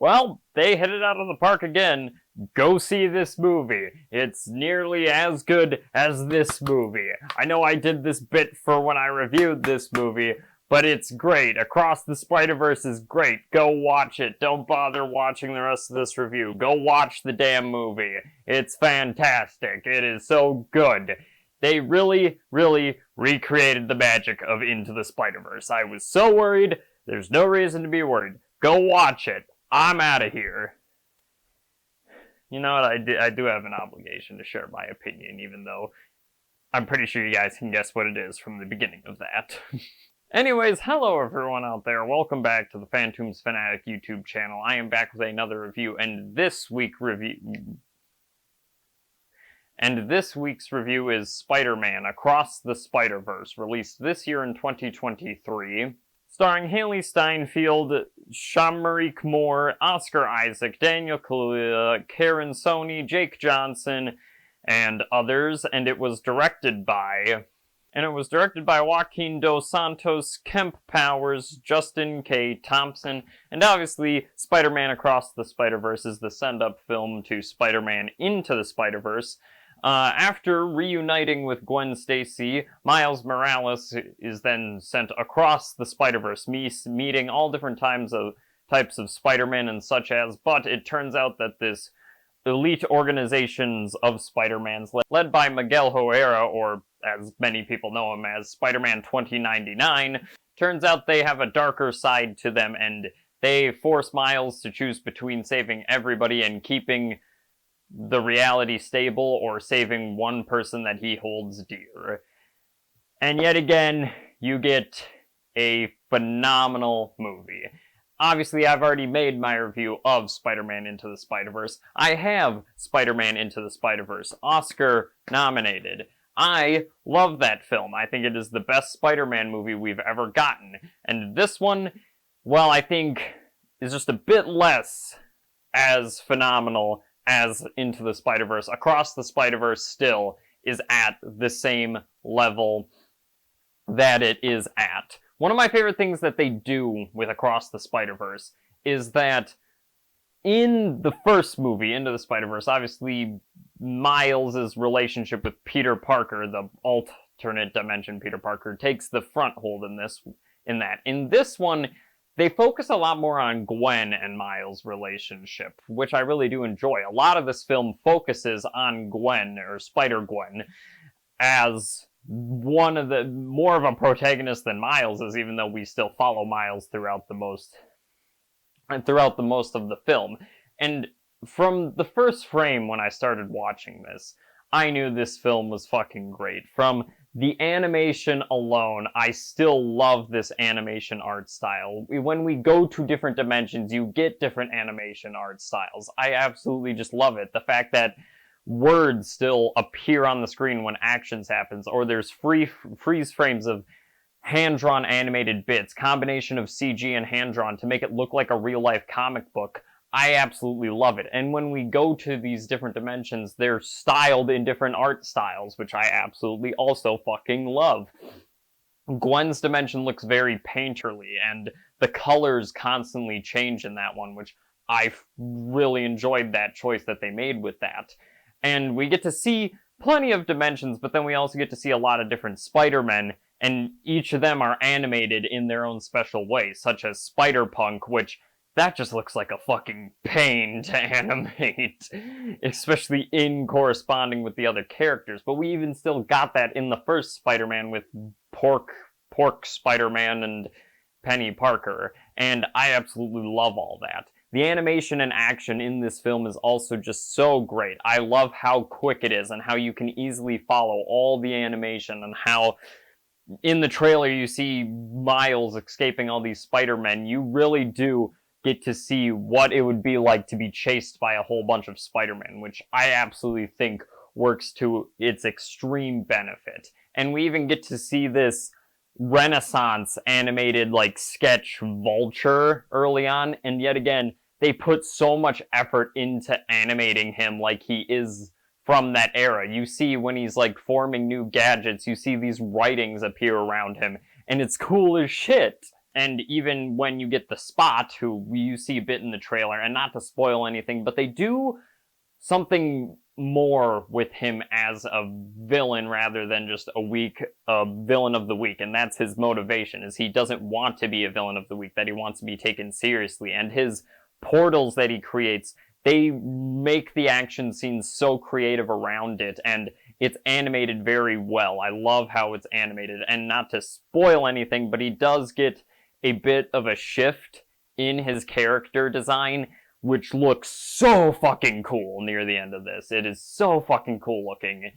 Well, they hit it out of the park again. Go see this movie. It's nearly as good as this movie. I know I did this bit for when I reviewed this movie, but it's great. Across the Spider-Verse is great. Go watch it. Don't bother watching the rest of this review. Go watch the damn movie. It's fantastic. It is so good. They really, really recreated the magic of Into the Spider-Verse. I was so worried. There's no reason to be worried. Go watch it. I'm out of here. You know what? I do have an obligation to share my opinion, even though I'm pretty sure you guys can guess what it is from the beginning of that. Anyways, hello everyone out there. Welcome back to the Phantoms Fanatic YouTube channel. I am back with another review, and this week's review is Spider-Man Across the Spider-Verse, released this year in 2023. Starring Hailee Steinfeld, Shamariq Moore, Oscar Isaac, Daniel Kaluuya, Karen Sony, Jake Johnson, and others, and it was directed by Joaquin Dos Santos, Kemp Powers, Justin K. Thompson, and obviously Spider-Man Across the Spider-Verse is the send-up film to Spider-Man Into the Spider-Verse. After reuniting with Gwen Stacy, Miles Morales is then sent across the Spider-Verse, meeting all different types of Spider-Man and such as, but it turns out that this elite organizations of Spider-Mans, led by Miguel O'Hara, or as many people know him as Spider-Man 2099, turns out they have a darker side to them, and they force Miles to choose between saving everybody and keeping the reality stable, or saving one person that he holds dear. And yet again, you get a phenomenal movie. Obviously, I've already made my review of Spider-Man Into the Spider-Verse. I have Spider-Man Into the Spider-Verse, Oscar nominated. I love that film. I think it is the best Spider-Man movie we've ever gotten. And this one, well, I think is just a bit less as phenomenal as Into the Spider-Verse. Across the Spider-Verse still is at the same level that it is at. One of my favorite things that they do with Across the Spider-Verse is that in the first movie, Into the Spider-Verse, obviously Miles' relationship with Peter Parker, the alternate dimension Peter Parker, takes the front hold in that. In this one, they focus a lot more on Gwen and Miles' relationship, which I really do enjoy. A lot of this film focuses on Gwen, or Spider-Gwen, as one of the more of a protagonist than Miles is, even though we still follow Miles throughout the most of the film. And from the first frame when I started watching this, I knew this film was fucking great. From the animation alone, I still love this animation art style. When we go to different dimensions, you get different animation art styles. I absolutely just love it. The fact that words still appear on the screen when actions happens, or there's freeze frames of hand-drawn animated bits, combination of CG and hand-drawn to make it look like a real-life comic book. I absolutely love it. And when we go to these different dimensions, they're styled in different art styles, which I absolutely also fucking love. Gwen's dimension looks very painterly, and the colors constantly change in that one, which I really enjoyed that choice that they made with that. And we get to see plenty of dimensions, but then we also get to see a lot of different Spider-Men, and each of them are animated in their own special way, such as Spider-Punk, which that just looks like a fucking pain to animate, especially in corresponding with the other characters. But we even still got that in the first Spider-Man with Pork Spider-Man and Penny Parker, and I absolutely love all that. The animation and action in this film is also just so great. I love how quick it is and how you can easily follow all the animation, and how in the trailer you see Miles escaping all these Spider-Men. You really do get to see what it would be like to be chased by a whole bunch of Spider-Men, which I absolutely think works to its extreme benefit. And we even get to see this Renaissance animated sketch Vulture early on, and yet again they put so much effort into animating him like he is from that era. You see when he's forming new gadgets, you see these writings appear around him, and it's cool as shit. and even when you get the Spot, who you see a bit in the trailer, and not to spoil anything, but they do something more with him as a villain rather than just a villain of the week, and that's his motivation, is he doesn't want to be a villain of the week, that he wants to be taken seriously, and his portals that he creates, they make the action scenes so creative around it, and it's animated very well. I love how it's animated, and not to spoil anything, but he does get a bit of a shift in his character design, which looks so fucking cool near the end of this. It is so fucking cool looking,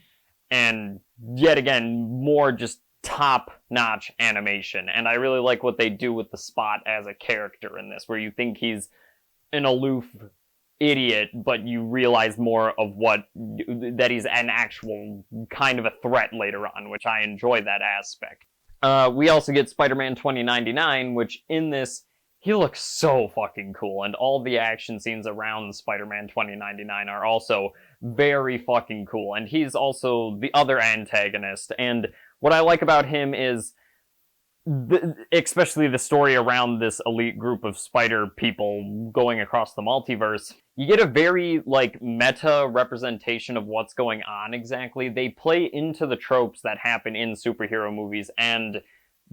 and yet again, more just top-notch animation, and I really like what they do with the Spot as a character in this, where you think he's an aloof idiot, but you realize more of that he's an actual kind of a threat later on, which I enjoy that aspect. We also get Spider-Man 2099, which in this, he looks so fucking cool, and all the action scenes around Spider-Man 2099 are also very fucking cool, and he's also the other antagonist, and what I like about him is especially the story around this elite group of spider people going across the multiverse. You get a very, meta representation of what's going on exactly. They play into the tropes that happen in superhero movies and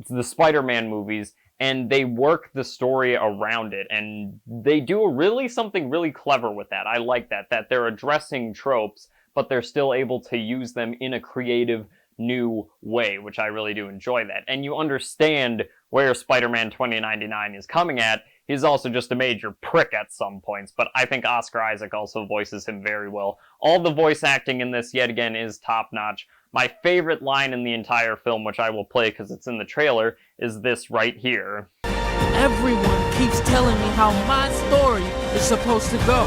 the Spider-Man movies, and they work the story around it, and they do something really clever with that. I like that they're addressing tropes, but they're still able to use them in a creative, new way, which I really do enjoy that. And you understand where Spider-Man 2099 is coming at. He's also just a major prick at some points, but I think Oscar Isaac also voices him very well. All the voice acting in this, yet again, is top-notch. My favorite line in the entire film, which I will play because it's in the trailer, is this right here. Everyone keeps telling me how my story is supposed to go.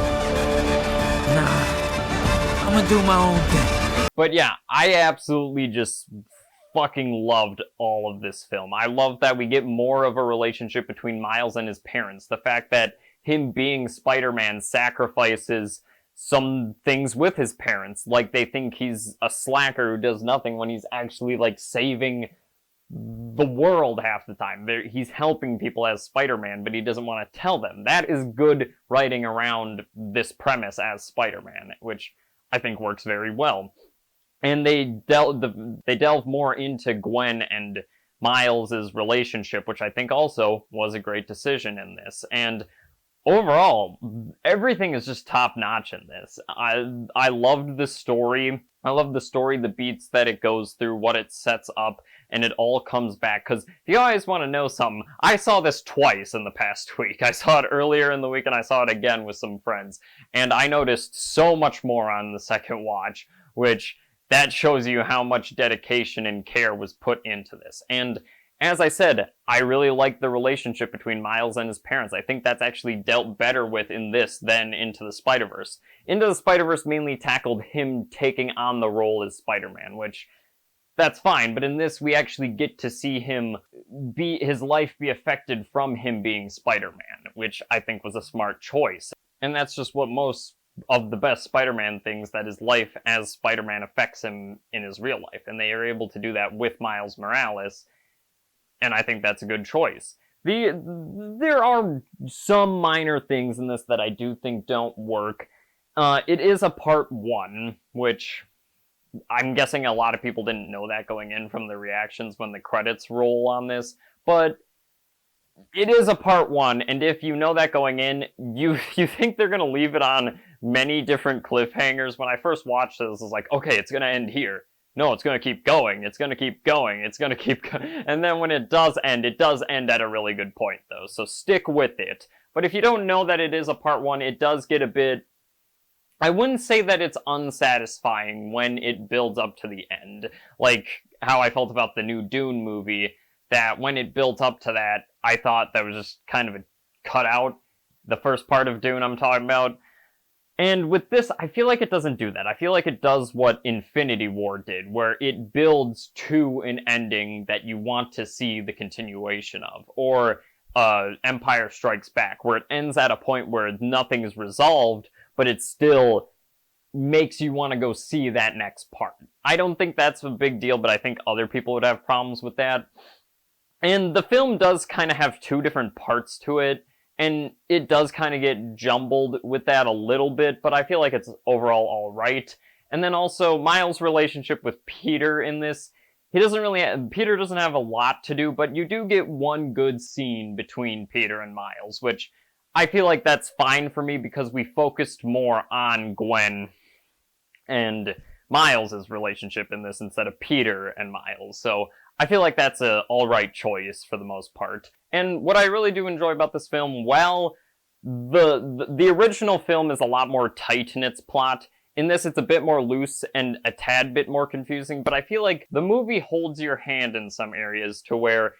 Nah, I'm gonna do my own thing. But yeah, I absolutely just fucking loved all of this film. I love that we get more of a relationship between Miles and his parents. The fact that him being Spider-Man sacrifices some things with his parents. Like, they think he's a slacker who does nothing when he's actually, saving the world half the time. He's helping people as Spider-Man, but he doesn't want to tell them. That is good writing around this premise as Spider-Man, which I think works very well. And they delve more into Gwen and Miles' relationship, which I think also was a great decision in this. And overall, everything is just top-notch in this. I loved the story. I love the story, the beats that it goes through, what it sets up, and it all comes back. Because if you always want to know something, I saw this twice in the past week. I saw it earlier in the week, and I saw it again with some friends. And I noticed so much more on the second watch, which that shows you how much dedication and care was put into this. And as I said, I really like the relationship between Miles and his parents. I think that's actually dealt better with in this than Into the Spider-Verse. Into the Spider-Verse mainly tackled him taking on the role as Spider-Man, which, that's fine, but in this we actually get to see his life be affected from him being Spider-Man, which I think was a smart choice. And that's just what most of the best Spider-Man things, that his life as Spider-Man affects him in his real life, and they are able to do that with Miles Morales, and I think that's a good choice. There are some minor things in this that I do think don't work. It is a part 1, which I'm guessing a lot of people didn't know that going in from the reactions when the credits roll on this, but it is a part 1, and if you know that going in, you think they're going to leave it on many different cliffhangers. When I first watched this, I was like, okay, it's going to end here. No, it's going to keep going. It's going to keep going. It's going to keep going. And then when it does end at a really good point, though, so stick with it. But if you don't know that it is a part 1, it does get a bit... I wouldn't say that it's unsatisfying when it builds up to the end. Like how I felt about the new Dune movie, that when it built up to that, I thought that was just kind of a cutout. The first part of Dune I'm talking about. And with this, I feel like it doesn't do that. I feel like it does what Infinity War did, where it builds to an ending that you want to see the continuation of. Or Empire Strikes Back, where it ends at a point where nothing is resolved, but it still makes you want to go see that next part. I don't think that's a big deal, but I think other people would have problems with that. And the film does kind of have two different parts to it, and it does kind of get jumbled with that a little bit, but I feel like it's overall alright. And then also, Miles' relationship with Peter in this, Peter doesn't have a lot to do, but you do get one good scene between Peter and Miles, which I feel like that's fine for me because we focused more on Gwen and Miles' relationship in this instead of Peter and Miles. So I feel like that's a alright choice for the most part. And what I really do enjoy about this film, well, the original film is a lot more tight in its plot. In this, it's a bit more loose and a tad bit more confusing, but I feel like the movie holds your hand in some areas to where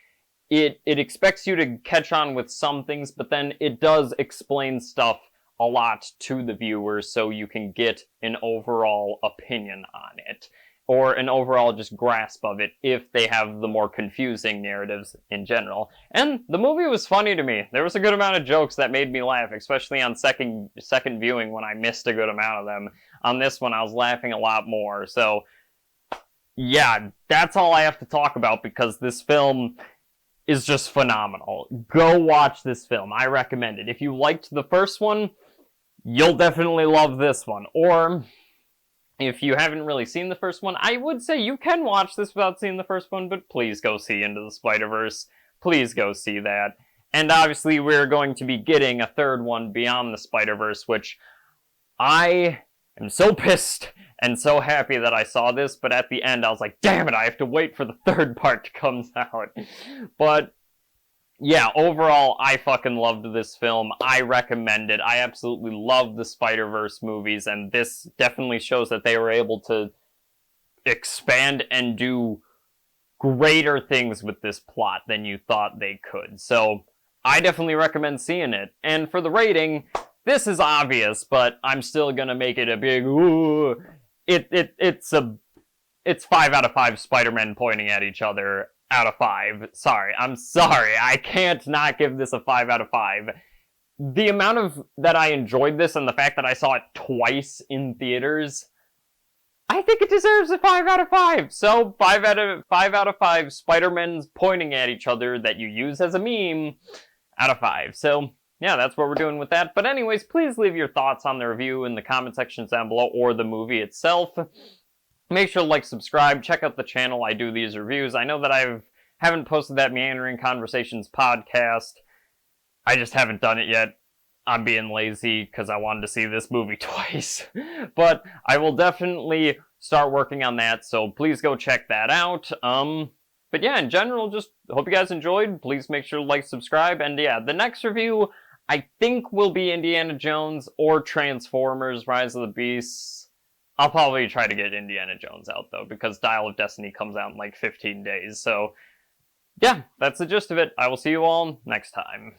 it expects you to catch on with some things, but then it does explain stuff a lot to the viewers so you can get an overall opinion on it, or an overall just grasp of it if they have the more confusing narratives in general. And the movie was funny to me. There was a good amount of jokes that made me laugh, especially on second viewing when I missed a good amount of them. On this one, I was laughing a lot more. So, yeah, that's all I have to talk about because this film is just phenomenal. Go watch this film. I recommend it. If you liked the first one, you'll definitely love this one. Or if you haven't really seen the first one, I would say you can watch this without seeing the first one, but please go see Into the Spider-Verse. Please go see that. And obviously, we're going to be getting a third one, Beyond the Spider-Verse, which I am so pissed and so happy that I saw this, but at the end I was like, damn it, I have to wait for the third part to come out. But yeah, overall, I fucking loved this film. I recommend it. I absolutely love the Spider-Verse movies, and this definitely shows that they were able to expand and do greater things with this plot than you thought they could. So, I definitely recommend seeing it. And for the rating, this is obvious, but I'm still gonna make it a big ooh. It's 5 out of 5 Spider-Men pointing at each other out of 5. I'm sorry. I can't not give this a 5 out of 5. The amount of that I enjoyed this and the fact that I saw it twice in theaters, I think it deserves a 5 out of 5. So 5 out of 5 Spider-Men's pointing at each other that you use as a meme out of 5. So yeah, that's what we're doing with that. But anyways, please leave your thoughts on the review in the comment sections down below or the movie itself. Make sure to like, subscribe, check out the channel. I do these reviews. I know that I haven't posted that Meandering Conversations podcast. I just haven't done it yet. I'm being lazy because I wanted to see this movie twice. But I will definitely start working on that, so please go check that out. But yeah, in general, just hope you guys enjoyed. Please make sure to like, subscribe, and yeah, the next review I think will be Indiana Jones or Transformers: Rise of the Beasts. I'll probably try to get Indiana Jones out, though, because Dial of Destiny comes out in like 15 days. So, yeah, that's the gist of it. I will see you all next time.